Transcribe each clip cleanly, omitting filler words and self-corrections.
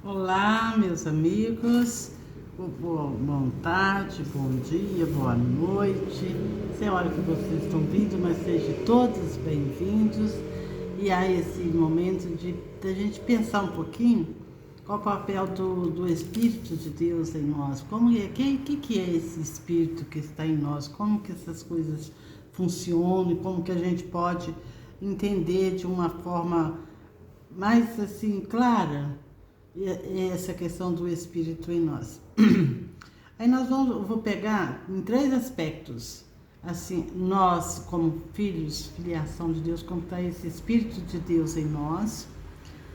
Olá, meus amigos. Boa tarde, bom dia, boa noite. Sei a hora que vocês estão vindo, mas sejam todos bem-vindos. E há esse momento de a gente pensar um pouquinho qual o papel do Espírito de Deus em nós. Como é, que é esse Espírito que está em nós? Como que essas coisas funcionam e como que a gente pode entender de uma forma mais assim clara essa questão do Espírito em nós. Aí eu vou pegar em três aspectos, assim, nós como filhos, filiação de Deus, como está esse Espírito de Deus em nós.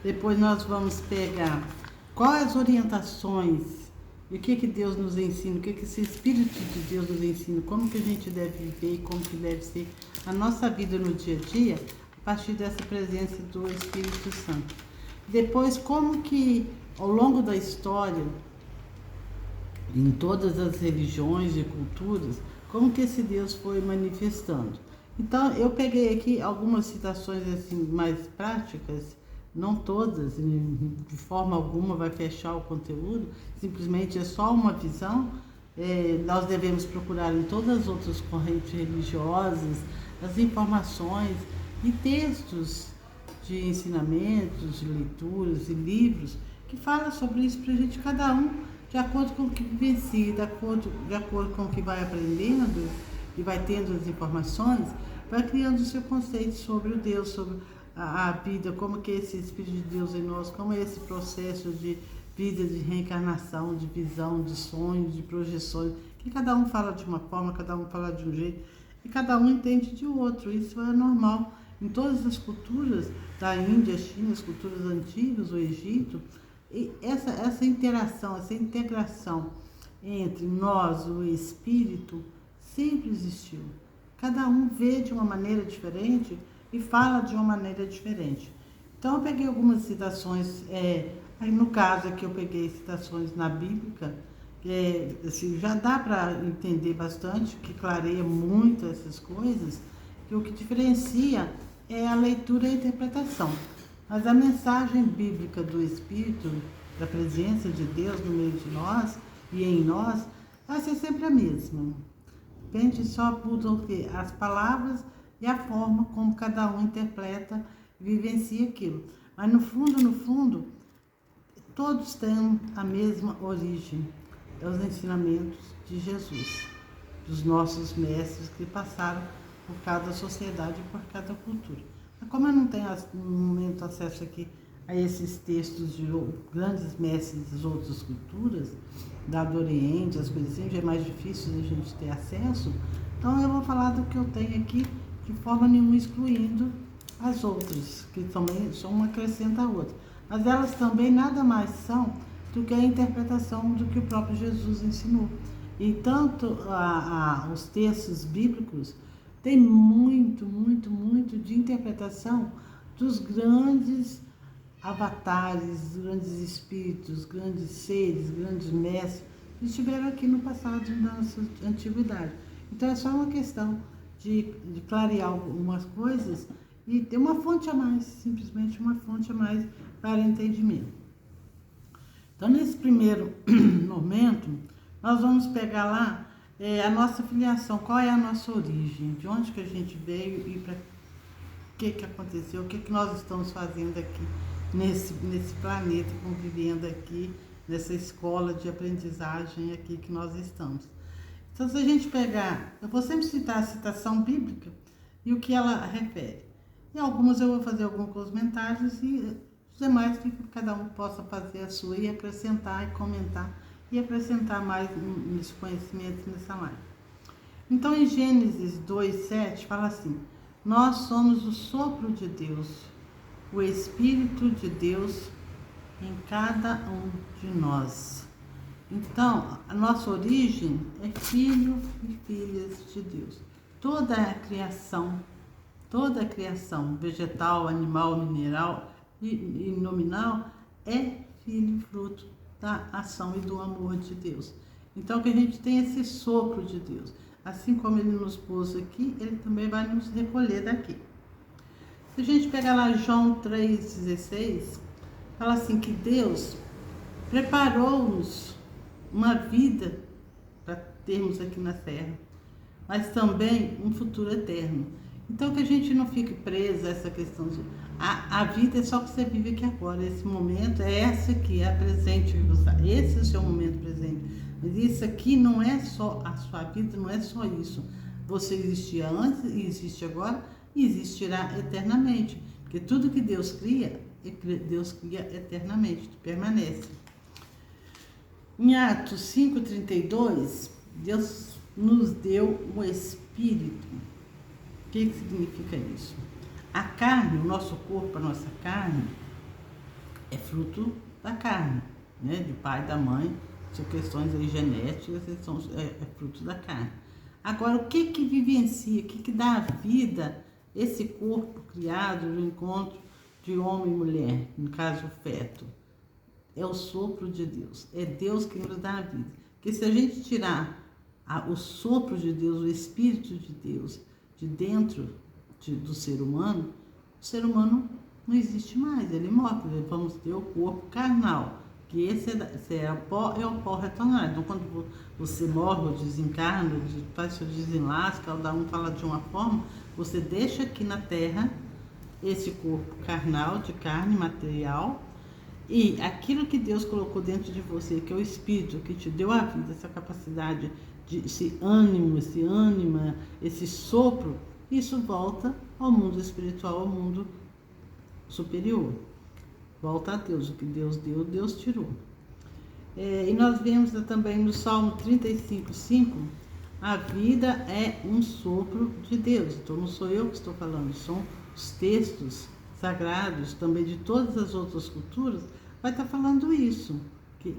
Depois nós vamos pegar quais as orientações e o que Deus nos ensina, o que esse Espírito de Deus nos ensina, como que a gente deve viver e como que deve ser a nossa vida no dia a dia, a partir dessa presença do Espírito Santo. Depois, como que ao longo da história, em todas as religiões e culturas, como que esse Deus foi manifestando. Então, eu peguei aqui algumas citações assim mais práticas, não todas, de forma alguma vai fechar o conteúdo, simplesmente é só uma visão. Nós devemos procurar em todas as outras correntes religiosas as informações e textos de ensinamentos, de leituras e livros que falam sobre isso para a gente, cada um, de acordo com o que vivencia, de acordo com o que vai aprendendo e vai tendo as informações, vai criando o seu conceito sobre o Deus, sobre a vida, como que é esse Espírito de Deus em nós, como é esse processo de vida, de reencarnação, de visão, de sonhos, de projeções, que cada um fala de uma forma, cada um fala de um jeito, e cada um entende de outro. Isso é normal. Em todas as culturas da Índia, China, as culturas antigas, o Egito, e essa interação, essa integração entre nós, o Espírito, sempre existiu. Cada um vê de uma maneira diferente e fala de uma maneira diferente. Então eu peguei algumas citações, aí no caso aqui eu peguei citações na Bíblia, assim, já dá para entender bastante, que clareia muito essas coisas, que o que diferencia é a leitura e a interpretação. Mas a mensagem bíblica do Espírito, da presença de Deus no meio de nós e em nós, vai ser sempre a mesma. Depende só por as palavras e a forma como cada um interpreta e vivencia aquilo. Mas no fundo, todos têm a mesma origem, é os ensinamentos de Jesus, dos nossos mestres que passaram por cada sociedade e por cada cultura. Mas como eu não tenho no momento acesso aqui a esses textos de grandes mestres das outras culturas, da do Oriente, as coisas assim, já é mais difícil a gente ter acesso, então eu vou falar do que eu tenho aqui, de forma nenhuma excluindo as outras, que também são uma acrescenta a outra. Mas elas também nada mais são do que a interpretação do que o próprio Jesus ensinou. E tanto os textos bíblicos tem muito de interpretação dos grandes avatares, grandes espíritos, grandes seres, grandes mestres que estiveram aqui no passado, na nossa antiguidade. Então é só uma questão de clarear algumas coisas e ter uma fonte a mais, simplesmente uma fonte a mais para entendimento. Então nesse primeiro momento, nós vamos pegar lá a nossa filiação, qual é a nossa origem, de onde que a gente veio e para que aconteceu, o que nós estamos fazendo aqui nesse planeta, convivendo aqui, nessa escola de aprendizagem aqui que nós estamos. Então, se a gente pegar, eu vou sempre citar a citação bíblica e o que ela refere. E algumas eu vou fazer alguns comentários e os demais que cada um possa fazer a sua e acrescentar e comentar e acrescentar mais nesse conhecimento nessa live. Então, em Gênesis 2:7 fala assim: nós somos o sopro de Deus, o Espírito de Deus em cada um de nós. Então, a nossa origem é filho e filhas de Deus. Toda a criação, vegetal, animal, mineral e nominal, é filho e fruto da ação e do amor de Deus. Então, que a gente tem esse sopro de Deus. Assim como ele nos pôs aqui, ele também vai nos recolher daqui. Se a gente pegar lá João 3,16, fala assim que Deus preparou-nos uma vida para termos aqui na Terra, mas também um futuro eterno. Então que a gente não fique preso a essa questão de a vida é só que você vive aqui agora, esse momento é essa aqui, é a presente que você, esse é o seu momento presente. Mas isso aqui não é só a sua vida, não é só isso. Você existia antes e existe agora e existirá eternamente, porque tudo que Deus cria eternamente, permanece. Em Atos 5:32, Deus nos deu o Espírito. O que significa isso? A carne, o nosso corpo, a nossa carne, é fruto da carne, né? Do pai e da mãe, são questões aí genéticas, é fruto da carne. Agora, o que vivencia, o que dá vida esse corpo criado no encontro de homem e mulher, no caso o feto? É o sopro de Deus, é Deus que nos dá a vida. Porque se a gente tirar o sopro de Deus, o Espírito de Deus, de dentro do ser humano, o ser humano não existe mais, ele morre. Vamos ter o corpo carnal, que esse é o pó retornar. Então, quando você morre ou desencarna, faz seu desenlace, cada um fala de uma forma, você deixa aqui na Terra esse corpo carnal, de carne material, e aquilo que Deus colocou dentro de você, que é o Espírito, que te deu a vida, essa capacidade de esse ânimo, esse ânima, esse sopro, isso volta ao mundo espiritual, ao mundo superior. Volta a Deus, o que Deus deu, Deus tirou. E nós vemos também no Salmo 35:5, a vida é um sopro de Deus. Então não sou eu que estou falando, são os textos sagrados também de todas as outras culturas, vai estar falando isso, que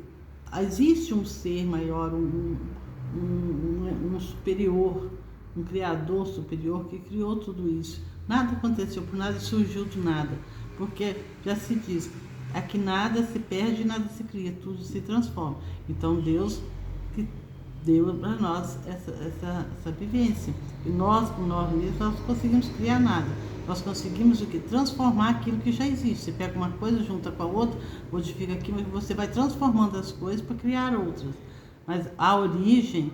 existe um ser maior, um superior, um criador superior que criou tudo isso. Nada aconteceu por nada, surgiu do nada, porque já se diz, aqui nada se perde, nada se cria, tudo se transforma. Então Deus que deu para nós essa vivência, e nós, por nós mesmos, nós não conseguimos criar nada. Nós conseguimos o que? Transformar aquilo que já existe. Você pega uma coisa, junta com a outra, modifica aquilo, mas você vai transformando as coisas para criar outras. Mas a origem,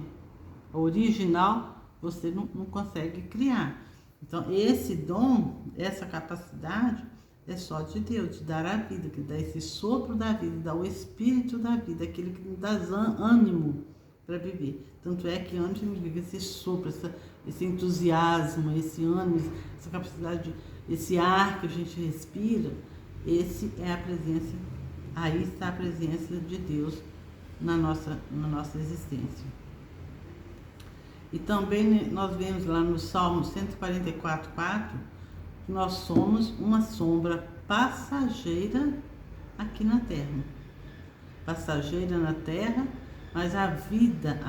a original, você não consegue criar. Então, esse dom, essa capacidade, é só de Deus, de dar a vida, que dá esse sopro da vida, dá o espírito da vida, aquele que nos dá ânimo para viver. Tanto é que antes de esse sopro, esse entusiasmo, esse ânimo, essa capacidade, esse ar que a gente respira, esse é a presença, aí está a presença de Deus na nossa existência. E também nós vemos lá no Salmo 144:4, que nós somos uma sombra passageira aqui na Terra. Passageira na Terra, mas a vida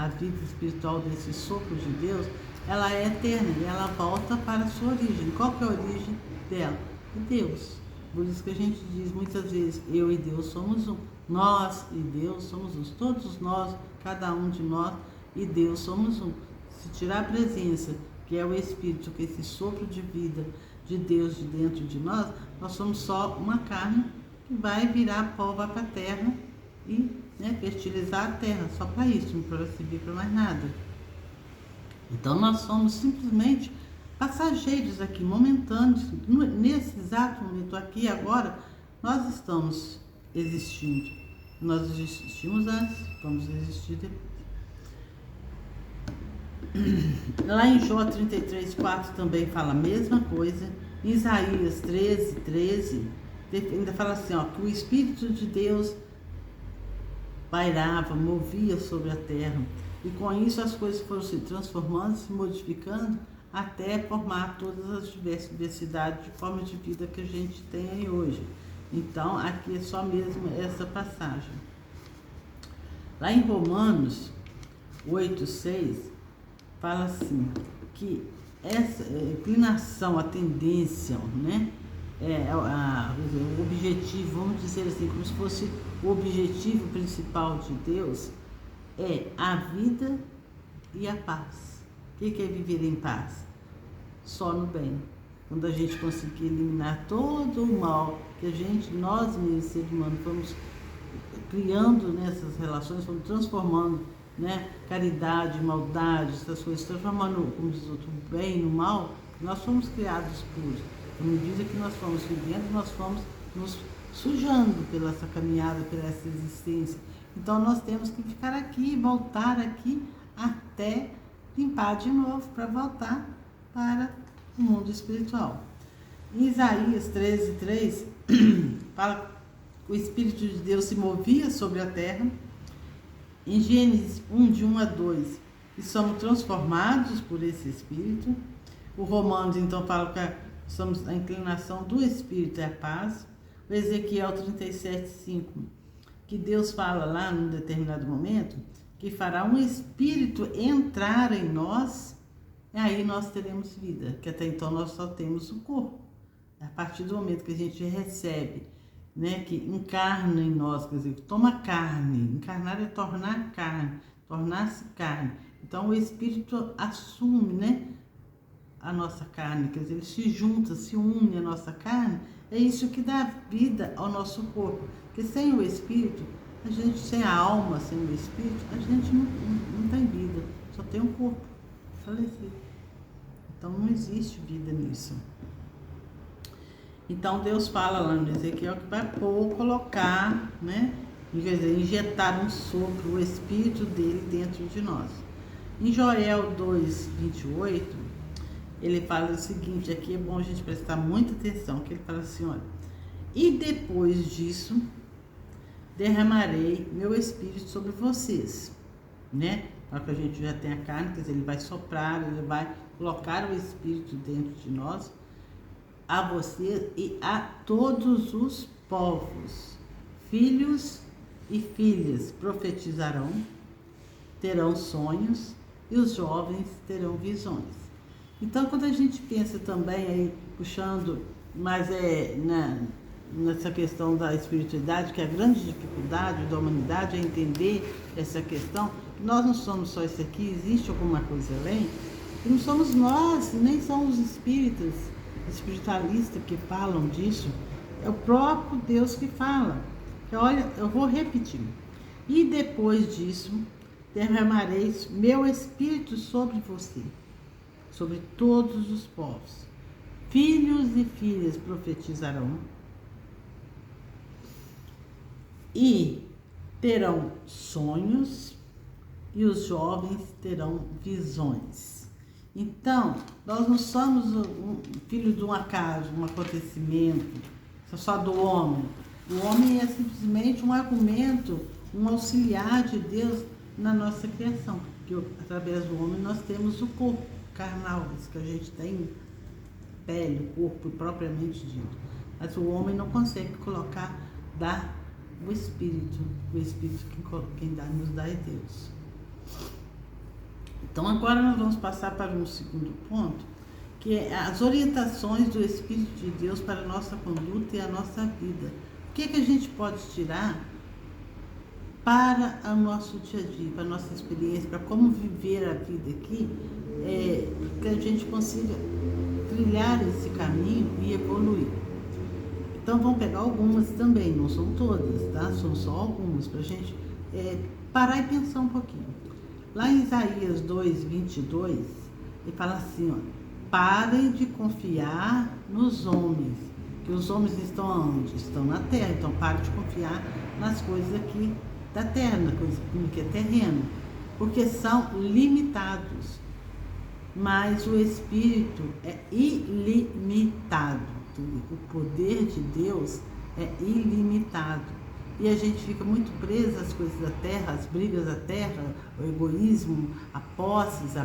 espiritual desse sopro de Deus, ela é eterna e ela volta para a sua origem. Qual que é a origem dela? É Deus. Por isso que a gente diz muitas vezes, eu e Deus somos um. Nós e Deus somos um. Todos nós, cada um de nós e Deus somos um. Se tirar a presença, que é o Espírito, que é esse sopro de vida de Deus de dentro de nós, nós somos só uma carne que vai virar pó, vai para a terra e fertilizar a terra, só para isso, não para servir para mais nada. Então nós somos simplesmente passageiros aqui, momentâneos. Nesse exato momento aqui agora, nós estamos existindo. Nós existimos antes, vamos existir depois. Lá em Jó 33:4 também fala a mesma coisa. Em Isaías 13:13 ainda fala assim, que o Espírito de Deus pairava, movia sobre a terra, e com isso as coisas foram se transformando, se modificando, até formar todas as diversidades de formas de vida que a gente tem aí hoje. Então aqui é só mesmo essa passagem. Lá em Romanos 8:6 fala assim, que essa inclinação, a tendência, o objetivo, vamos dizer assim, como se fosse o objetivo principal de Deus, é a vida e a paz. O que é viver em paz? Só no bem. Quando a gente conseguir eliminar todo o mal que nós mesmos, seres humanos, criando nessas relações, fomos transformando, né, caridade, maldade, essas coisas, transformando, como diz o outro, o bem no mal. Nós fomos criados puros. À medida que nós fomos vivendo, nós fomos nos sujando pela essa caminhada, pela essa existência. Então nós temos que ficar aqui, voltar aqui, até limpar de novo, para voltar para o mundo espiritual. Em Isaías 13:3, fala que o Espírito de Deus se movia sobre a terra. Em Gênesis 1, de 1 a 2, e somos transformados por esse Espírito. O Romanos, então, fala que somos a inclinação do Espírito é a paz. O Ezequiel 37:5, que Deus fala lá num determinado momento, que fará um Espírito entrar em nós, e aí nós teremos vida, que até então nós só temos o corpo. A partir do momento que a gente recebe, né, que encarna em nós, quer dizer, toma carne, encarnar é tornar carne, tornar-se carne. Então o Espírito assume, né, a nossa carne, quer dizer, ele se junta, se une à nossa carne. É isso que dá vida ao nosso corpo, porque sem o Espírito, a gente, sem a alma, sem o Espírito, a gente não tem vida, só tem um corpo falecido. Então não existe vida nisso. Então Deus fala lá no Ezequiel que vai colocar, né, quer dizer, injetar um sopro, o Espírito dele dentro de nós. Em Joel 2:28, ele fala o seguinte, aqui é bom a gente prestar muita atenção, que ele fala assim, olha, e depois disso derramarei meu Espírito sobre vocês, né? Para que a gente já tenha carne, quer dizer, ele vai soprar, ele vai colocar o Espírito dentro de nós, a vocês e a todos os povos, filhos e filhas profetizarão, terão sonhos e os jovens terão visões. Então, quando a gente pensa também aí, puxando, mas nessa questão da espiritualidade, que a grande dificuldade da humanidade é entender essa questão, nós não somos só isso aqui, existe alguma coisa além, e não somos nós, nem são os espíritas, espiritualistas que falam disso, é o próprio Deus que fala. Que, olha, eu vou repetir. E depois disso, derramarei meu Espírito sobre você, sobre todos os povos. Filhos e filhas profetizarão e terão sonhos e os jovens terão visões. Então, nós não somos um filho de um acaso, um acontecimento, só do homem. O homem é simplesmente um argumento, um auxiliar de Deus na nossa criação. Porque através do homem nós temos o corpo carnal, isso que a gente tem, pele, corpo propriamente dito. Mas o homem não consegue colocar, dar o Espírito quem nos dá é Deus. Então agora nós vamos passar para um segundo ponto, que é as orientações do Espírito de Deus para a nossa conduta e a nossa vida. O que a gente pode tirar para o nosso dia a dia, para a nossa experiência, para como viver a vida aqui, que a gente consiga trilhar esse caminho e evoluir. Então vamos pegar algumas também, não são todas, tá? São só algumas, para a gente parar e pensar um pouquinho. Lá em Isaías 2:22, ele fala assim, ó, parem de confiar nos homens, que os homens estão aonde? Estão na terra, então parem de confiar nas coisas aqui da terra, na coisa que é terreno, porque são limitados, mas o Espírito é ilimitado, o poder de Deus é ilimitado. E a gente fica muito preso às coisas da terra, às brigas da terra, o egoísmo, a posses, a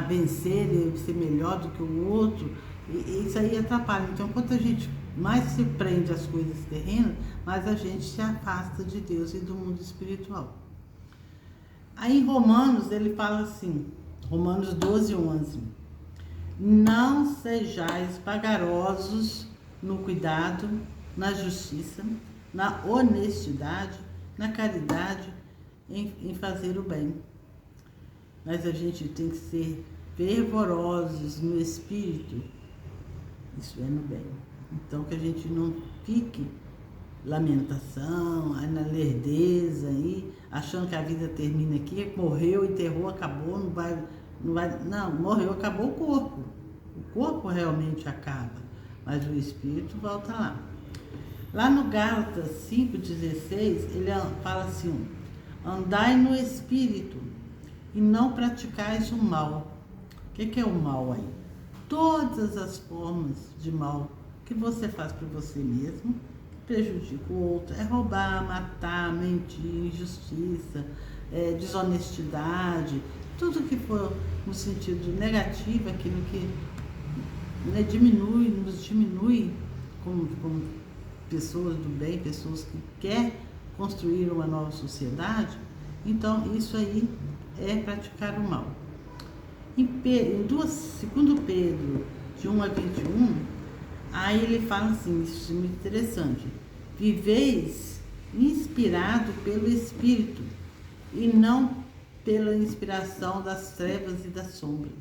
vencer, a ser melhor do que o outro. E isso aí atrapalha. Então, quanto a gente mais se prende às coisas terrenas, mais a gente se afasta de Deus e do mundo espiritual. Aí em Romanos, ele fala assim, Romanos 12:11, não sejais vagarosos no cuidado, na justiça, na honestidade, na caridade, em fazer o bem. Mas a gente tem que ser fervorosos no espírito, isso é no bem. Então que a gente não fique lamentação, aí na lerdeza, aí, achando que a vida termina aqui, morreu, enterrou, acabou, não, morreu, acabou o corpo. O corpo realmente acaba, mas o espírito volta lá. Lá no Gálatas 5,16, ele fala assim: andai no espírito e não praticais o mal. O que é o mal aí? Todas as formas de mal que você faz para você mesmo, que prejudica o outro, é roubar, matar, mentir, injustiça, desonestidade, tudo que for no sentido negativo, aquilo que nos diminui como pessoas do bem, pessoas que querem construir uma nova sociedade. Então isso aí é praticar o mal. Em 2 Pedro, de 1 a 21, aí ele fala assim, isso é muito interessante: viveis inspirado pelo Espírito e não pela inspiração das trevas e das sombras.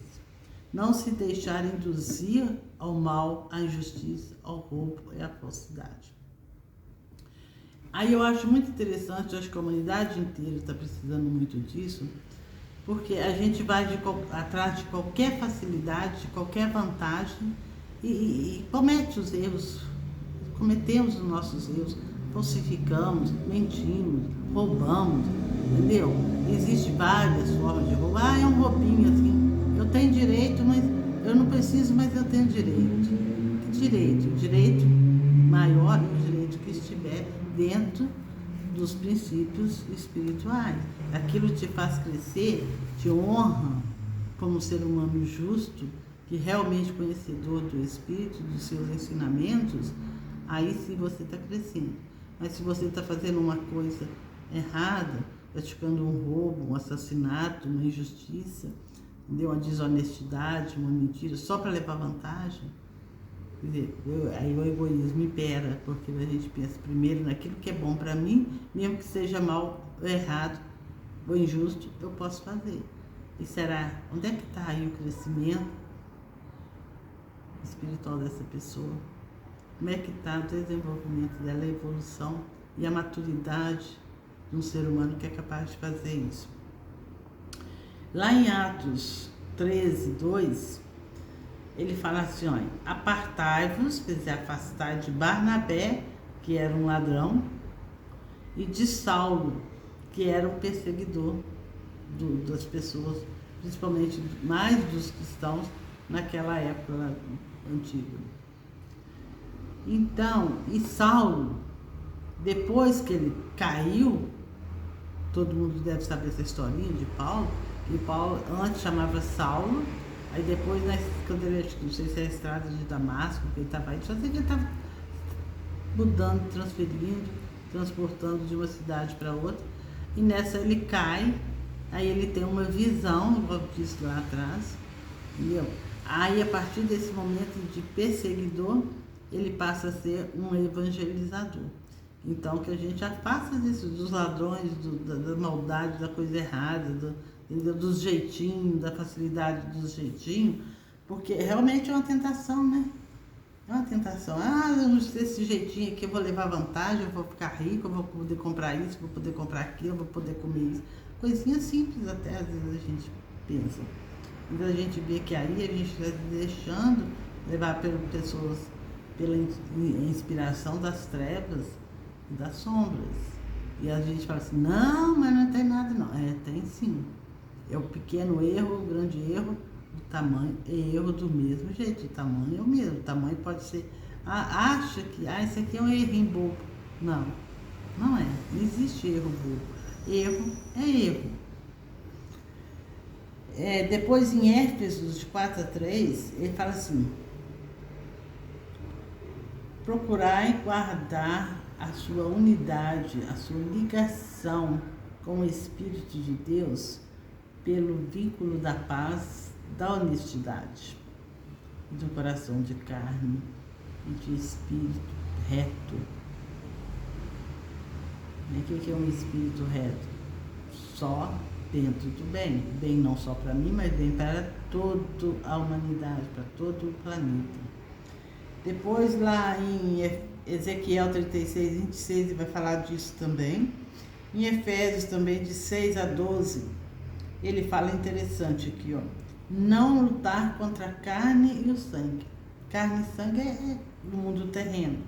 Não se deixar induzir ao mal, à injustiça, ao roubo e à falsidade. Aí eu acho muito interessante, acho que a humanidade inteira está precisando muito disso, porque a gente vai atrás de qualquer facilidade, de qualquer vantagem e comete os erros, cometemos os nossos erros, falsificamos, mentimos, roubamos, entendeu? Existem várias formas de roubar. É um roubinho assim, eu tenho direito, mas eu não preciso, mas eu tenho direito. Que direito? O direito maior é o direito que estiver dentro dos princípios espirituais. Aquilo te faz crescer, te honra como um ser humano justo, que realmente conhecedor do Espírito, dos seus ensinamentos. Aí sim você está crescendo. Mas se você está fazendo uma coisa errada, praticando um roubo, um assassinato, uma injustiça, entendeu? Uma desonestidade, uma mentira, só para levar vantagem, quer dizer, aí o egoísmo impera, porque a gente pensa primeiro naquilo que é bom para mim, mesmo que seja mal, errado ou injusto, eu posso fazer. E será, onde é que está aí o crescimento espiritual dessa pessoa? Como é que está o desenvolvimento dela, a evolução e a maturidade de um ser humano que é capaz de fazer isso? Lá em Atos 13, 2, ele fala assim, olha: apartai-vos, quer dizer, afastai de Barnabé, que era um ladrão, e de Saulo, que era um perseguidor das pessoas, principalmente mais dos cristãos naquela época lá, antiga. Então, e Saulo, depois que ele caiu, todo mundo deve saber essa historinha de Paulo, e Paulo antes chamava Saulo, aí depois, quando ele, não sei se é a estrada de Damasco, que ele estava aí, só sei que ele estava mudando, transferindo, transportando de uma cidade para outra, e nessa ele cai, aí ele tem uma visão, igual eu disse lá atrás, entendeu? Aí a partir desse momento de perseguidor, ele passa a ser um evangelizador. Então que a gente afasta disso, dos ladrões, da maldade, da coisa errada, dos jeitinhos, da facilidade dos jeitinhos, porque realmente é uma tentação, né? É uma tentação. Esse jeitinho aqui eu vou levar vantagem, eu vou ficar rico, eu vou poder comprar isso, vou poder comprar aquilo, eu vou poder comer isso. Coisinha simples até, às vezes a gente pensa. Mas a gente vê que aí a gente está deixando levar pelas pessoas, pela inspiração das trevas e das sombras. E a gente fala assim, não, mas não tem nada não. Tem sim. É o pequeno erro, o grande erro, o tamanho é erro do mesmo jeito. O tamanho é o mesmo. O tamanho pode ser, acha que esse aqui é um errinho bobo. Não, não é. Não existe erro bobo. Erro é erro. Depois em Éfesos de 4 a 3, ele fala assim: procurai guardar a sua unidade, a sua ligação com o Espírito de Deus pelo vínculo da paz, da honestidade, de um coração de carne e de espírito reto. E o que é um espírito reto? Só dentro do bem. Bem não só para mim, mas bem para toda a humanidade, para todo o planeta. Depois lá em Ezequiel 36, 26, ele vai falar disso também. Em Efésios também, de 6 a 12, ele fala interessante aqui, ó. Não lutar contra a carne e o sangue. Carne e sangue é no mundo terreno,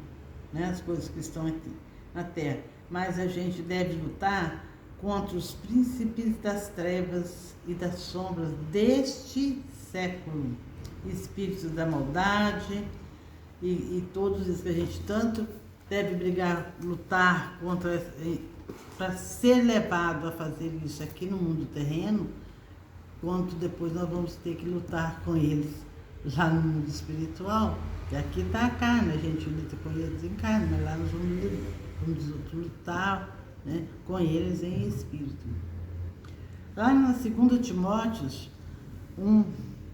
né? As coisas que estão aqui na terra. Mas a gente deve lutar contra os príncipes das trevas e das sombras deste século. Espíritos da maldade e todos os que a gente tanto deve brigar, lutar contra, para ser levado a fazer isso aqui no mundo terreno, quanto depois nós vamos ter que lutar com eles lá no mundo espiritual. E aqui está a carne, a gente luta com eles em carne, mas lá nós vamos lutar, né, com eles em espírito. Lá na 2 Timóteo 1,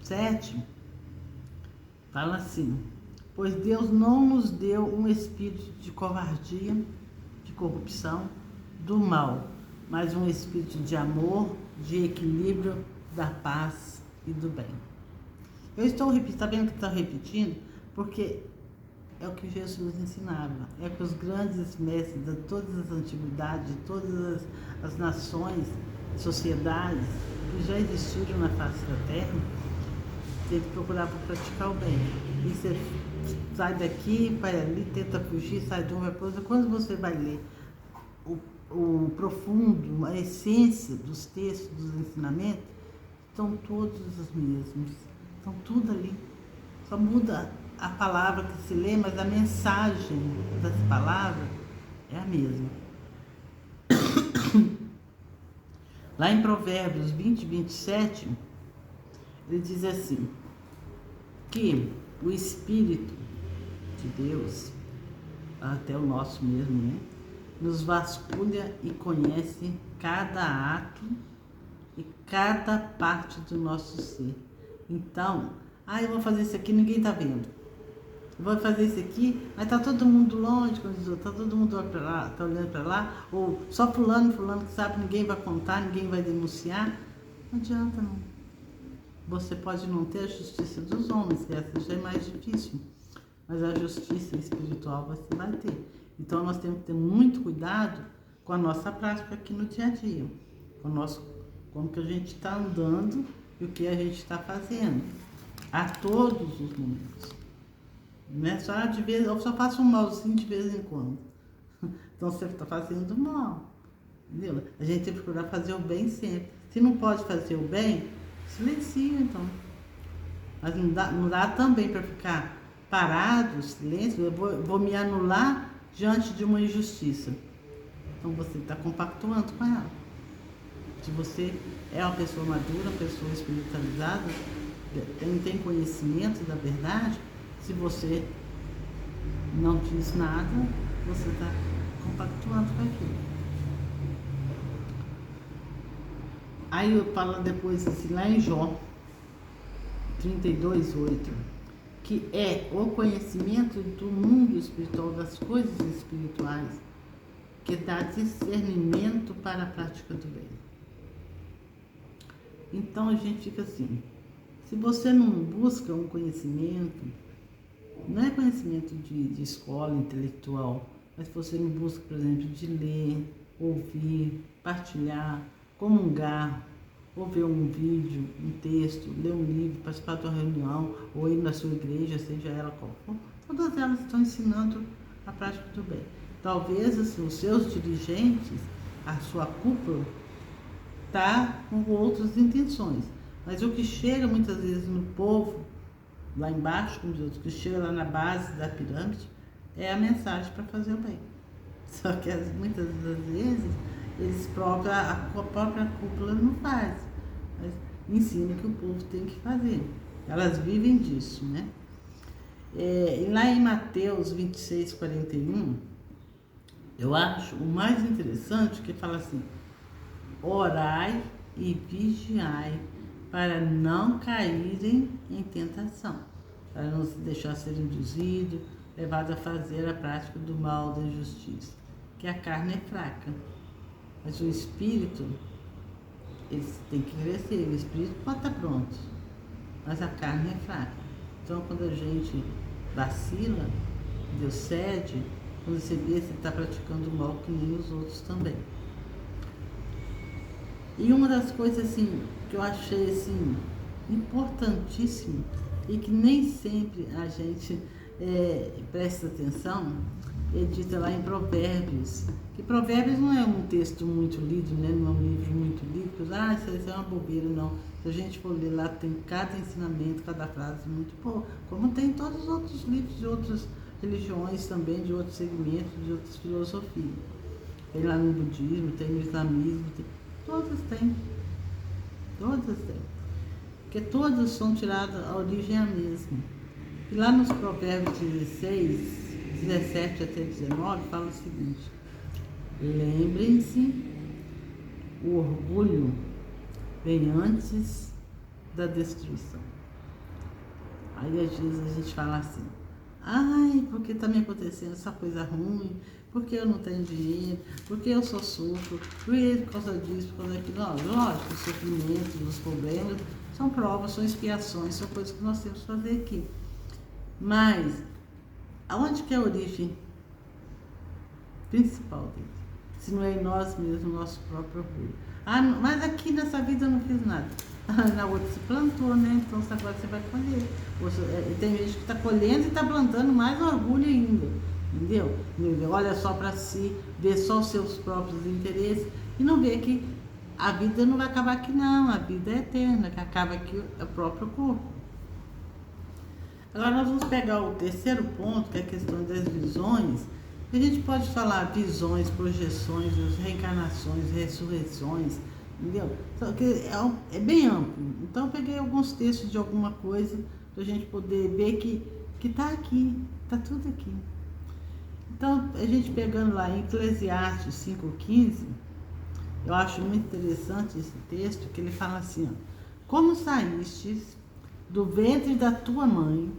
7, fala assim: pois Deus não nos deu um espírito de covardia, de corrupção, do mal, mas um espírito de amor, de equilíbrio, da paz e do bem. Eu estou repetindo, está vendo que estou repetindo? Porque é o que Jesus ensinava, é que os grandes mestres de todas as antiguidades, de todas as nações, sociedades que já existiram na face da terra, tem que procurar por praticar o bem. E você sai daqui, vai ali, tenta fugir, sai de um, vai para outro. Quando você vai ler o profundo, a essência dos textos, dos ensinamentos, estão todos os mesmos. Estão tudo ali. Só muda a palavra que se lê, mas a mensagem das palavras é a mesma. Lá em Provérbios 20, 27, ele diz assim, que o Espírito de Deus, até o nosso mesmo, né, nos vasculha e conhece cada ato e cada parte do nosso ser. Então, eu vou fazer isso aqui, ninguém está vendo. Eu vou fazer isso aqui, mas está todo mundo longe, está todo mundo tá olhando para lá, ou só fulano que sabe, ninguém vai contar, ninguém vai denunciar. Não adianta, não. Você pode não ter a justiça dos homens, que essa já é mais difícil, mas a justiça espiritual você vai ter. Então nós temos que ter muito cuidado com a nossa prática aqui no dia a dia, com o nosso, como que a gente está andando e o que a gente está fazendo, a todos os momentos. Não é só de vez, eu só faço um malzinho de vez em quando. Então você está fazendo mal, entendeu? A gente tem que procurar fazer o bem sempre. Se não pode fazer o bem, silencia então. Mas não dá também para ficar parado, silêncio. Eu vou me anular diante de uma injustiça. Então você está compactuando com ela. Se você é uma pessoa madura, uma pessoa espiritualizada, tem conhecimento da verdade, se você não diz nada, você está compactuando com aquilo. Aí eu falo depois assim, lá em Jó 32:8, que é o conhecimento do mundo espiritual, das coisas espirituais, que dá discernimento para a prática do bem. Então a gente fica assim, se você não busca um conhecimento, não é conhecimento de escola intelectual, mas se você não busca, por exemplo, de ler, ouvir, partilhar, comungar, ou ver um vídeo, um texto, ler um livro, participar de uma reunião, ou ir na sua igreja, seja ela qual for, todas elas estão ensinando a prática do bem. Talvez assim, os seus dirigentes, a sua cúpula, está com outras intenções, mas o que chega muitas vezes no povo, lá embaixo, como diz outros, que chega lá na base da pirâmide, é a mensagem para fazer o bem. Só que muitas das vezes eles a própria cúpula não faz, mas ensina que o povo tem que fazer. Elas vivem disso, né? E lá em Mateus 26:41, eu acho o mais interessante que fala assim, orai e vigiai para não caírem em tentação, para não se deixar ser induzido, levado a fazer a prática do mal, da injustiça, que a carne é fraca, mas o espírito, ele tem que crescer, o espírito pode estar pronto, mas a carne é fraca. Então quando a gente vacila, Deus cede, quando você vê, você está praticando o mal que nem os outros também. E uma das coisas assim que eu achei assim importantíssimo e que nem sempre a gente presta atenção, é dita lá em Provérbios. Que Provérbios não é um texto muito lido, né? Não é um livro muito lido, isso é uma bobeira, não. Se a gente for ler lá, tem cada ensinamento, cada frase muito boa, como tem todos os outros livros de outras religiões também, de outros segmentos, de outras filosofias. Tem lá no budismo, tem no islamismo, todas têm. Todas têm. Porque todas são tiradas, a origem é a mesma. E lá nos Provérbios 16, 17 até 19, fala o seguinte: lembrem-se, o orgulho vem antes da destruição. Aí às vezes a gente fala assim: ai, porque está me acontecendo essa coisa ruim, porque eu não tenho dinheiro, porque eu só sofro, por causa disso, por causa daquilo. Não, lógico, os sofrimentos, os problemas são provas, são expiações, são coisas que nós temos que fazer aqui. Mas aonde que é a origem principal dele? Se não é em nós mesmos, no nosso próprio orgulho. Mas aqui nessa vida eu não fiz nada. Na outra se plantou, né? Então agora você vai colher. Tem gente que está colhendo e está plantando mais orgulho ainda. Entendeu? Olha só para si, vê só os seus próprios interesses e não vê que a vida não vai acabar aqui não. A vida é eterna, que acaba aqui o próprio corpo. Agora nós vamos pegar o terceiro ponto, que é a questão das visões. A gente pode falar visões, projeções, reencarnações, ressurreições, entendeu? Só que é bem amplo. Então eu peguei alguns textos de alguma coisa para a gente poder ver que está aqui, está tudo aqui. Então a gente pegando lá em Eclesiastes 5,15, eu acho muito interessante esse texto, que ele fala assim, ó: como saístes do ventre da tua mãe,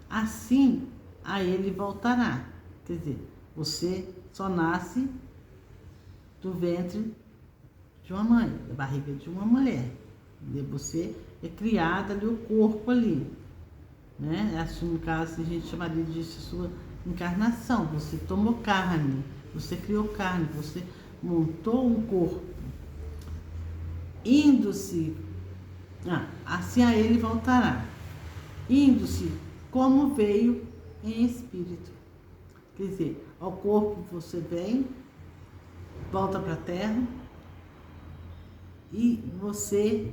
assim a ele voltará. Quer dizer, você só nasce do ventre de uma mãe, da barriga de uma mulher. Você é criada ali, o corpo ali, né? Assim, no caso, a gente chamaria disso sua encarnação. Você tomou carne, você criou carne, você montou um corpo. Indo-se, assim a ele voltará. Indo-se como veio em espírito. Quer dizer, ao corpo você vem, volta para a terra e você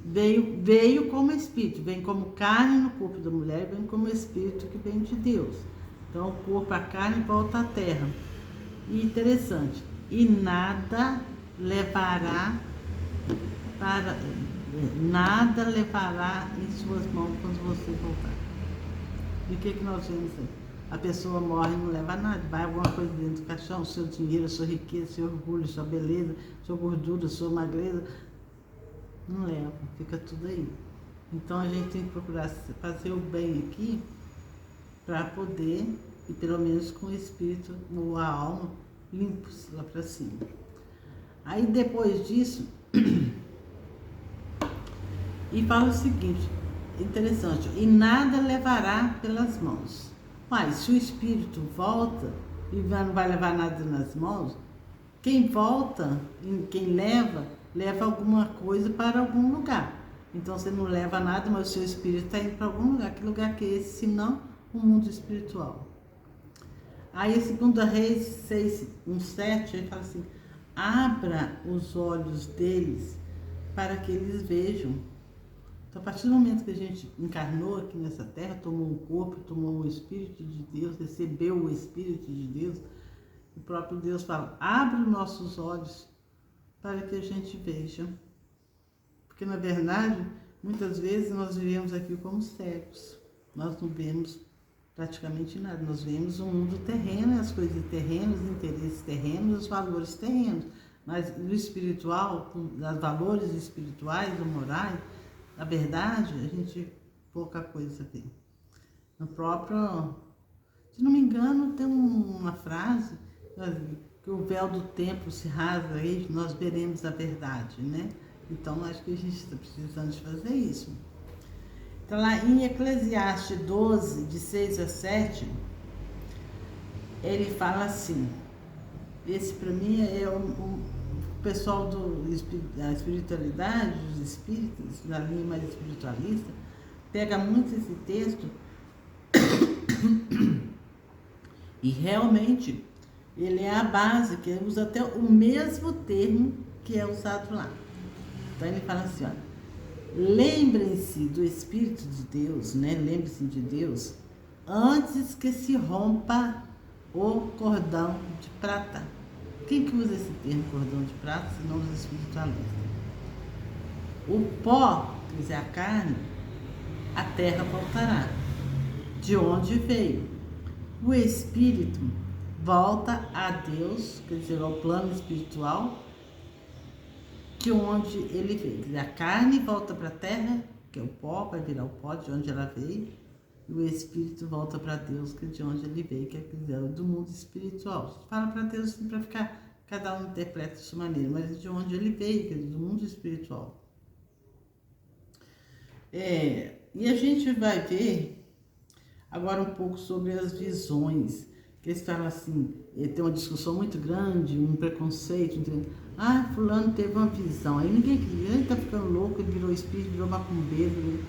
veio como espírito, vem como carne no corpo da mulher, vem como espírito que vem de Deus. Então o corpo, a carne volta à terra. E interessante, e nada levará em suas mãos quando você voltar. E o que nós vemos aí? A pessoa morre e não leva nada, vai alguma coisa dentro do caixão, seu dinheiro, sua riqueza, seu orgulho, sua beleza, sua gordura, sua magreza, não leva, fica tudo aí. Então a gente tem que procurar fazer o bem aqui para poder, e pelo menos com o espírito ou a alma limpos lá para cima. Aí depois disso, e fala o seguinte, interessante: e nada levará pelas mãos. Mas se o espírito volta e não vai levar nada nas mãos, quem volta, quem leva alguma coisa para algum lugar. Então você não leva nada, mas o seu espírito está indo para algum lugar. Que lugar que é esse, senão o mundo espiritual? Aí a 2 Reis 6, 1:7, ele fala assim: abra os olhos deles para que eles vejam. Então, a partir do momento que a gente encarnou aqui nessa terra, tomou um corpo, tomou o Espírito de Deus, recebeu o Espírito de Deus, o próprio Deus fala: abre os nossos olhos para que a gente veja. Porque, na verdade, muitas vezes nós vivemos aqui como cegos. Nós não vemos praticamente nada. Nós vemos o mundo terreno, as coisas terrenas, os interesses terrenos, os valores terrenos. Mas no espiritual, os valores espirituais ou morais, na verdade, a gente pouca coisa vê. No próprio, se não me engano, tem uma frase que o véu do templo se rasga e nós veremos a verdade, né? Então, acho que a gente está precisando de fazer isso. Então, lá em Eclesiastes 12, de 6 a 7, ele fala assim, esse para mim é o pessoal da espiritualidade, dos espíritos, da linha mais espiritualista, pega muito esse texto e realmente ele é a base, que ele usa até o mesmo termo que é usado lá. Então ele fala assim, olha, lembrem-se do Espírito de Deus, né? Lembre-se de Deus antes que se rompa o cordão de prata. Quem que usa esse termo cordão de prata, senão os espiritualistas? O pó, quer dizer, a carne, a terra voltará, de onde veio. O espírito volta a Deus, quer dizer, ao plano espiritual, de onde ele veio. Quer dizer, a carne volta para a terra, que é o pó, vai virar o pó de onde ela veio, e o espírito volta para Deus, que é de onde ele veio, que é do mundo espiritual. Fala para Deus assim, para ficar, cada um interpreta de sua maneira, mas de onde ele veio, que é do mundo espiritual. E a gente vai ver agora um pouco sobre as visões, que eles falam assim, tem uma discussão muito grande, um preconceito, entendeu? Fulano teve uma visão, aí ninguém queria, ele tá ficando louco, ele virou espírito, virou macumbeiro,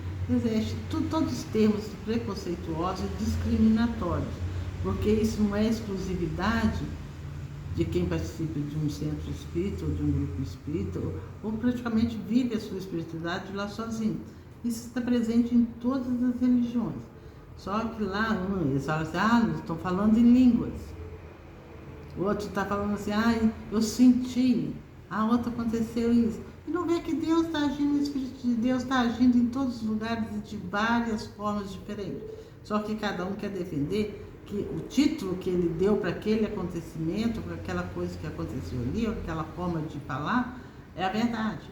todos os termos preconceituosos e discriminatórios, porque isso não é exclusividade de quem participa de um centro espírita ou de um grupo espírita, ou praticamente vive a sua espiritualidade lá sozinho. Isso está presente em todas as religiões. Só que lá, eles falam assim, eles estão falando em línguas. O outro está falando assim, eu senti. Outro aconteceu isso. E não vê que Deus está agindo, o Espírito de Deus está agindo em todos os lugares e de várias formas diferentes. Só que cada um quer defender que o título que ele deu para aquele acontecimento, para aquela coisa que aconteceu ali, ou aquela forma de falar, é a verdade.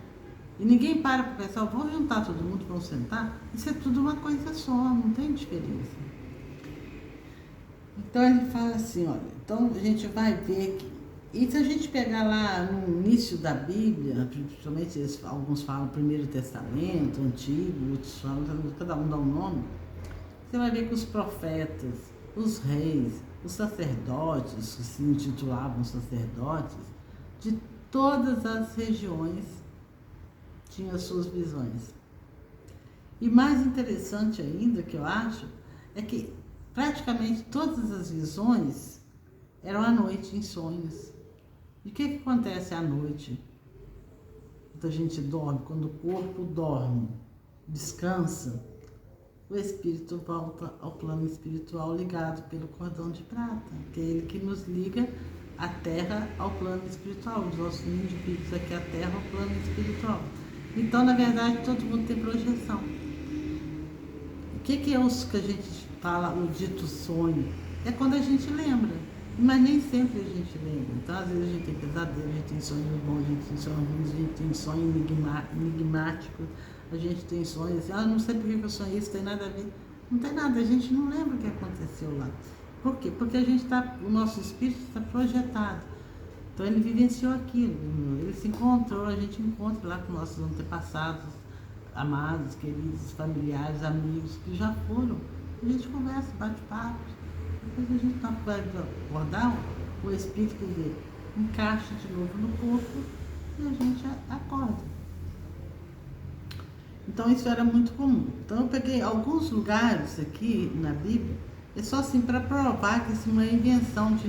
E ninguém para pensar, vamos juntar todo mundo, vamos sentar. Isso é tudo uma coisa só, não tem diferença. Então ele fala assim, olha, então a gente vai ver que, e se a gente pegar lá no início da Bíblia, principalmente alguns falam Primeiro Testamento, Antigo, outros falam, cada um dá um nome, você vai ver que os profetas, os reis, os sacerdotes, que se intitulavam sacerdotes, de todas as regiões, tinha suas visões. E mais interessante ainda, que eu acho, é que praticamente todas as visões eram à noite, em sonhos. E o que acontece à noite? Quando a gente dorme, quando o corpo dorme, descansa, o espírito volta ao plano espiritual ligado pelo cordão de prata, que é ele que nos liga a terra ao plano espiritual, os nossos indivíduos aqui, a terra ao plano espiritual. Então, na verdade, todo mundo tem projeção. O que é os que a gente fala, o dito sonho? É quando a gente lembra, mas nem sempre a gente lembra. Então, às vezes a gente tem pesadelo, a gente tem sonhos bons, a gente tem sonhos ruins, a gente tem sonho enigmático, a gente tem sonhos assim, não sei por que eu sonhei, isso tem nada a ver. Não tem nada, a gente não lembra o que aconteceu lá. Por quê? Porque o nosso espírito está projetado. Então ele vivenciou aquilo, ele se encontrou, a gente encontra lá com nossos antepassados, amados, queridos, familiares, amigos que já foram. A gente conversa, bate papo, depois a gente vai acordar, o espírito dele encaixa de novo no corpo e a gente acorda. Então isso era muito comum. Então eu peguei alguns lugares aqui na Bíblia, é só assim para provar que isso não é invenção de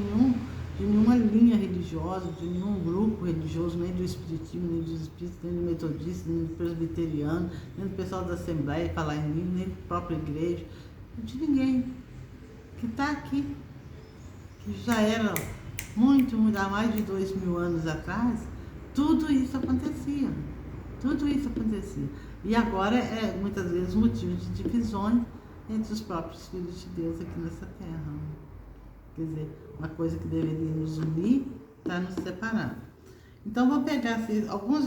nenhuma linha religiosa, de nenhum grupo religioso, nem do espiritismo, nem dos espíritos, nem do metodista, nem do presbiteriano, nem do pessoal da Assembleia falar em língua, nem da própria igreja, de ninguém que está aqui, que já era muito, há mais de 2000 anos atrás, tudo isso acontecia. E agora é muitas vezes motivo de divisões entre os próprios filhos de Deus aqui nessa terra. Quer dizer, uma coisa que deveria nos unir está nos separando. Então, vou pegar algumas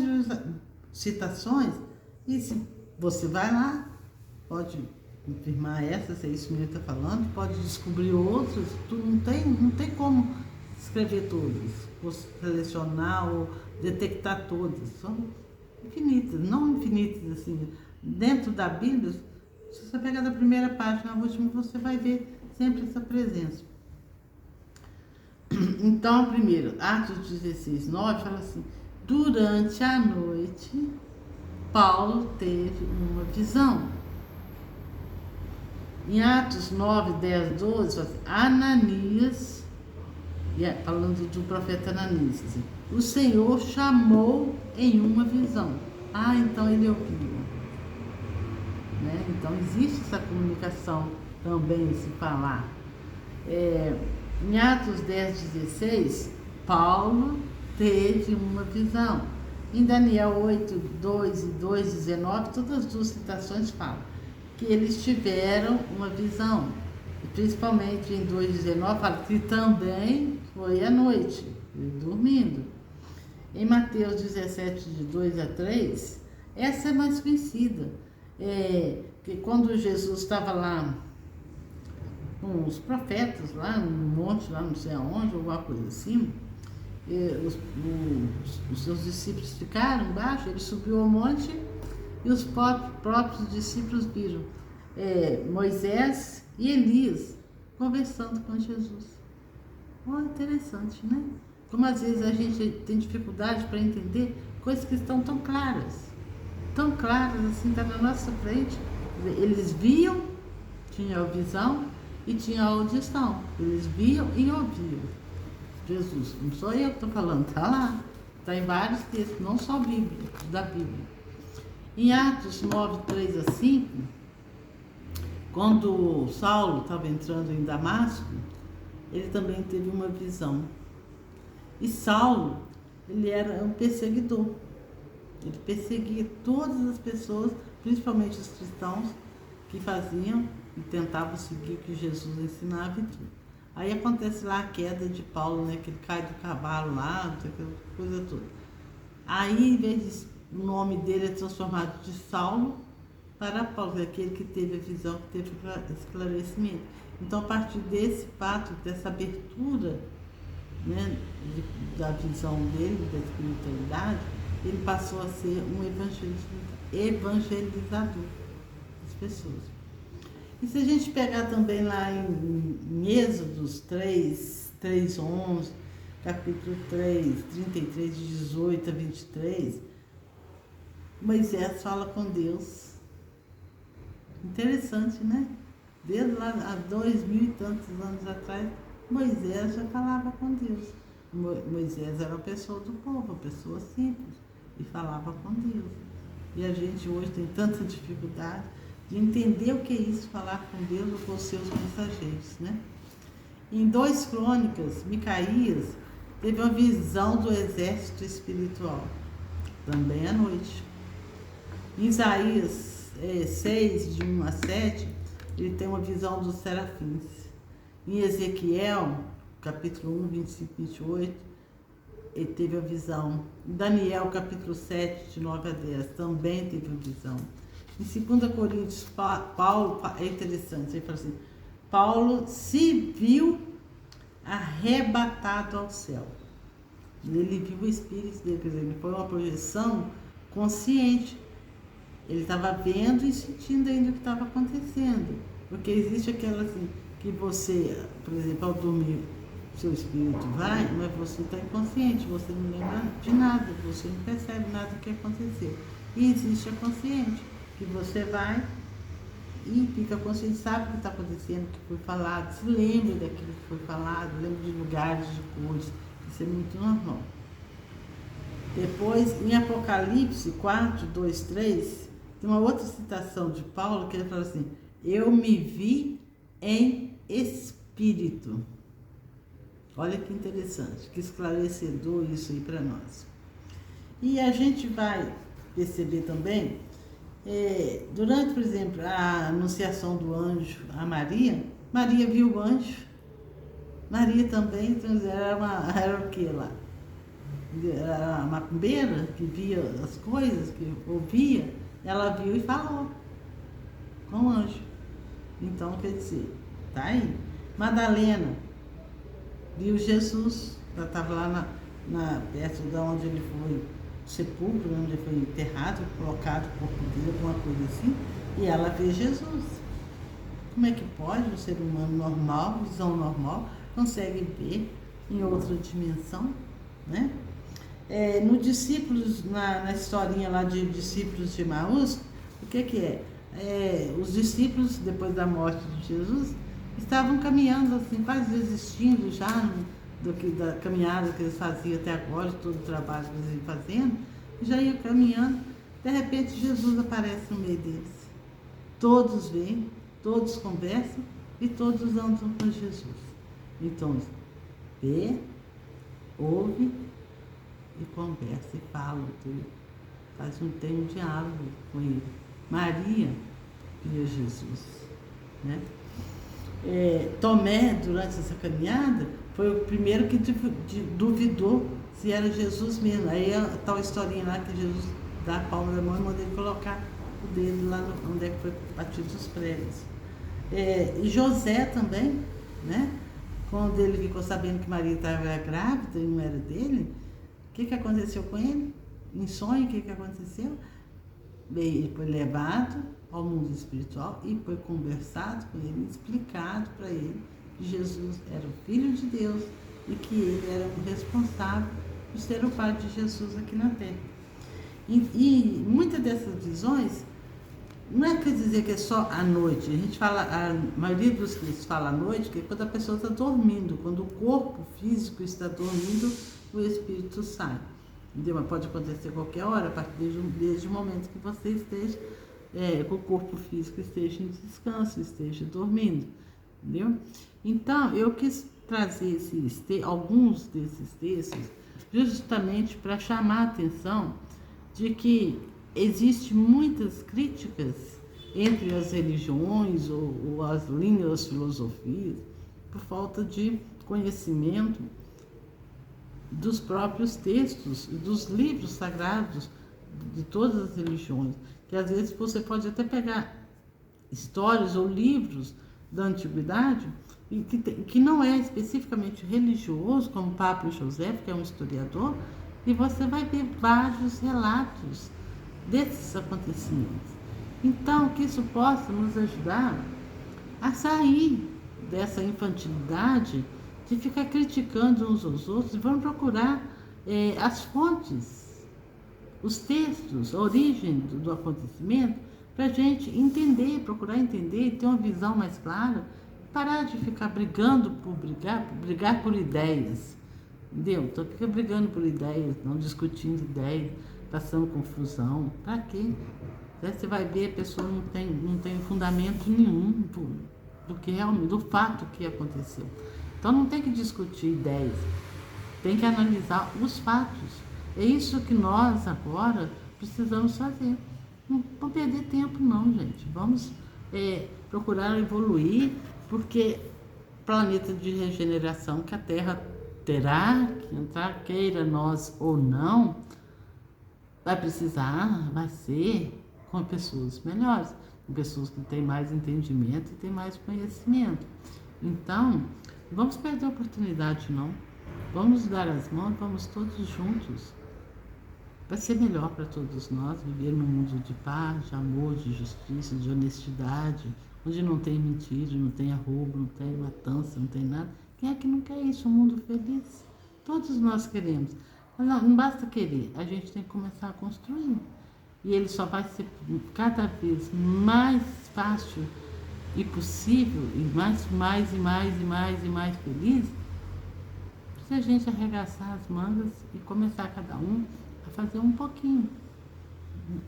citações e se você vai lá, pode confirmar essa, se é isso que ele está falando, pode descobrir outras, não tem como escrever todas, ou selecionar ou detectar todas, são infinitas, não infinitas assim. Dentro da Bíblia, se você pegar da primeira página à última, você vai ver sempre essa presença. Então, primeiro, Atos 16, 9 fala assim: durante a noite, Paulo teve uma visão. Em Atos 9, 10, 12, fala assim, Ananias, falando do profeta Ananias, assim, o Senhor chamou em uma visão. Então ele ouviu. Né? Então existe essa comunicação também, esse falar. Em Atos 10, 16, Paulo teve uma visão. Em Daniel 8, 2 e 2, 19, todas as duas citações falam que eles tiveram uma visão. E principalmente em 2,19 fala que também foi à noite, dormindo. Em Mateus 17, de 2 a 3, essa é mais conhecida. Que quando Jesus estava lá com os profetas, lá no monte, lá não sei aonde, alguma coisa assim, os seus discípulos ficaram embaixo, ele subiu ao monte e os próprios discípulos viram Moisés e Elias conversando com Jesus. Interessante, né? Como às vezes a gente tem dificuldade para entender coisas que estão tão claras assim, está na nossa frente. Eles viam, tinham a visão e tinham a audição. Eles viam e ouviam Jesus. Não sou eu que estou falando, está lá. Está em vários textos, não só da Bíblia. Em Atos 9, 3 a 5, quando Saulo estava entrando em Damasco, ele também teve uma visão. E Saulo, ele era um perseguidor. Ele perseguia todas as pessoas, principalmente os cristãos, que faziam e tentavam seguir o que Jesus ensinava e tudo. Aí acontece lá a queda de Paulo, né? Que ele cai do cavalo lá, aquela coisa toda. Aí, em vez de o nome dele é transformado de Saulo para Paulo, aquele que teve a visão, que teve esclarecimento. Então, a partir desse fato, dessa abertura, né, da visão dele, da espiritualidade, ele passou a ser um evangelizador das pessoas. E se a gente pegar também lá em Êxodos 3, 11, capítulo 3, 33, de 18 a 23, Moisés fala com Deus. Interessante, né? Desde lá há 2000 e tantos anos atrás, Moisés já falava com Deus. Moisés era uma pessoa do povo, uma pessoa simples, e falava com Deus. E a gente hoje tem tanta dificuldade de entender o que é isso, falar com Deus ou com os seus mensageiros, né? Em 2 Crônicas, Micaías teve uma visão do exército espiritual, também à noite. Em Isaías 6, de 1 a 7, ele tem uma visão dos serafins. Em Ezequiel, capítulo 1, 25 e 28, ele teve a visão. Em Daniel, capítulo 7, de 9 a 10, também teve a visão. Em 2 Coríntios, Paulo, é interessante, ele fala assim, Paulo se viu arrebatado ao céu. Ele viu o Espírito dele, quer dizer, foi uma projeção consciente. Ele estava vendo e sentindo ainda o que estava acontecendo. Porque existe aquela assim, que você, por exemplo, ao dormir, seu espírito vai, mas você está inconsciente, você não lembra de nada, você não percebe nada do que aconteceu. E existe a consciente, que você vai e fica consciente, sabe o que está acontecendo, o que foi falado, se lembra daquilo que foi falado, lembra de lugares, de coisas, isso é muito normal. Depois, em Apocalipse 4, 2, 3, tem uma outra citação de Paulo que ele fala assim, eu me vi em espírito. Olha que interessante, que esclarecedor isso aí para nós. E a gente vai perceber também, durante, por exemplo, a anunciação do anjo a Maria, Maria viu o anjo. Maria também, então, era o que lá? Era a macumbeira que via as coisas, que ouvia, ela viu e falou com o anjo. Então, quer dizer, tá aí. Madalena viu Jesus, ela estava lá perto de onde ele foi sepulcro, onde ele foi enterrado, colocado o corpo dele, alguma coisa assim, e ela vê Jesus. Como é que pode um ser humano normal, visão normal, consegue ver em outra dimensão, né? No discípulos, na historinha lá de discípulos de Emaús, o que é? Os discípulos, depois da morte de Jesus, estavam caminhando assim, quase desistindo já da caminhada que eles faziam até agora, de todo o trabalho que eles iam fazendo, já iam caminhando. De repente Jesus aparece no meio deles. Todos vêm, todos conversam e todos andam com Jesus. Então, vê, ouve e conversa e fala, tem um diálogo com ele. Maria via Jesus, né? Tomé, durante essa caminhada, foi o primeiro que duvidou se era Jesus mesmo. Aí a tal historinha lá que Jesus dá a palma da mão e manda ele colocar o dedo lá onde é que foi batido os pregos. E José também, né? Quando ele ficou sabendo que Maria estava grávida e não era dele, o que aconteceu com ele? Em sonho, o que aconteceu? Bem, ele foi levado ao mundo espiritual e foi conversado com ele, explicado para ele que Jesus era o Filho de Deus e que ele era o responsável por ser o Pai de Jesus aqui na Terra. E muitas dessas visões, não é quer dizer que é só à noite. A gente fala, a maioria dos que fala à noite, que é quando a pessoa está dormindo, quando o corpo físico está dormindo, o espírito sai. Entendeu? Mas pode acontecer a qualquer hora, a partir desde o momento que você esteja, que o corpo físico esteja em descanso, esteja dormindo. Entendeu? Então, eu quis trazer alguns desses textos justamente para chamar a atenção de que existem muitas críticas entre as religiões ou as linhas das filosofias por falta de conhecimento dos próprios textos, dos livros sagrados de todas as religiões, que às vezes você pode até pegar histórias ou livros da antiguidade e que não é especificamente religioso, como o Papa José, que é um historiador, e você vai ver vários relatos desses acontecimentos. Então, que isso possa nos ajudar a sair dessa infantilidade de ficar criticando uns aos outros. Vamos procurar as fontes, os textos, a origem do acontecimento, para a gente entender, procurar entender e ter uma visão mais clara, parar de ficar brigando por brigar por ideias, entendeu? Então fica brigando por ideias, não discutindo ideias, passando confusão. Para quê? Você vai ver, a pessoa não tem fundamento nenhum do que realmente, do fato que aconteceu. Então não tem que discutir ideias, tem que analisar os fatos. É isso que nós agora precisamos fazer. Não vamos perder tempo não, gente. Vamos procurar evoluir, porque planeta de regeneração que a Terra terá que entrar, queira nós ou não, vai ser com pessoas melhores, com pessoas que têm mais entendimento e têm mais conhecimento. Então, vamos perder a oportunidade não. Vamos dar as mãos, vamos todos juntos. Vai ser melhor para todos nós viver num mundo de paz, de amor, de justiça, de honestidade, onde não tem mentira, não tem roubo, não tem matança, não tem nada. Quem é que não quer isso? Um mundo feliz. Todos nós queremos. Mas não basta querer, a gente tem que começar a construir. E ele só vai ser cada vez mais fácil e possível, e mais feliz, se a gente arregaçar as mangas e começar cada um a fazer um pouquinho,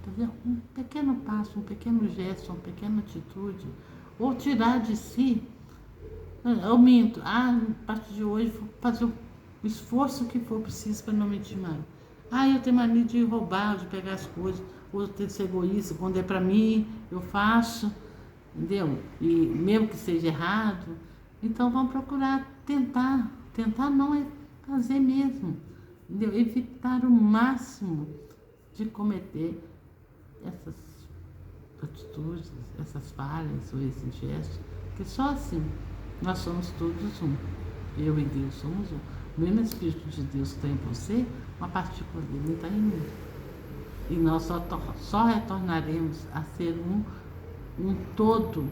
fazer um pequeno passo, um pequeno gesto, uma pequena atitude, ou tirar de si. Eu minto, a partir de hoje vou fazer o esforço que for preciso para não mentir mais. Eu tenho mania de roubar, de pegar as coisas, ou de ser egoísta, quando é para mim, eu faço, entendeu? E mesmo que seja errado, então vamos procurar tentar não é fazer mesmo, entendeu? Evitar o máximo de cometer essas atitudes, essas falhas ou esses gestos, porque só assim nós somos todos um. Eu e Deus somos um. O mesmo Espírito de Deus que está em você, uma partícula dele está em mim. E nós só retornaremos a ser um todo,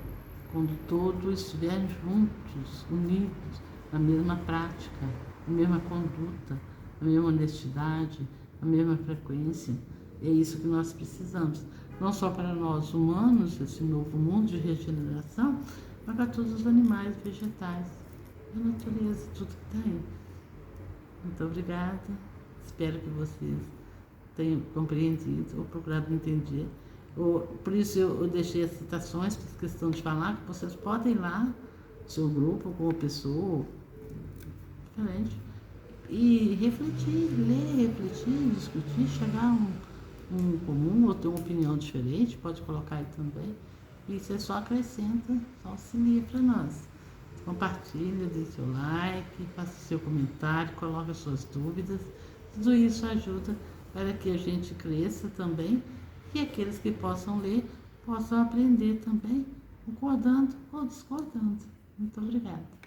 quando todos estiverem juntos, unidos, na mesma prática. a mesma conduta, a mesma honestidade, a mesma frequência. É isso que nós precisamos, não só para nós humanos, esse novo mundo de regeneração, mas para todos os animais, vegetais, a natureza, tudo que está aí. Muito obrigada, espero que vocês tenham compreendido ou procurado entender. Por isso eu deixei as citações, por questão de falar, que vocês podem ir lá, seu grupo, com uma pessoa diferente, e refletir, ler, refletir, discutir, chegar a um comum ou ter uma opinião diferente, pode colocar aí também. E você só acrescenta, só auxilia para nós. Compartilha, dê seu like, faça seu comentário, coloque suas dúvidas. Tudo isso ajuda para que a gente cresça também e aqueles que possam ler possam aprender também, concordando ou discordando. Muito obrigada.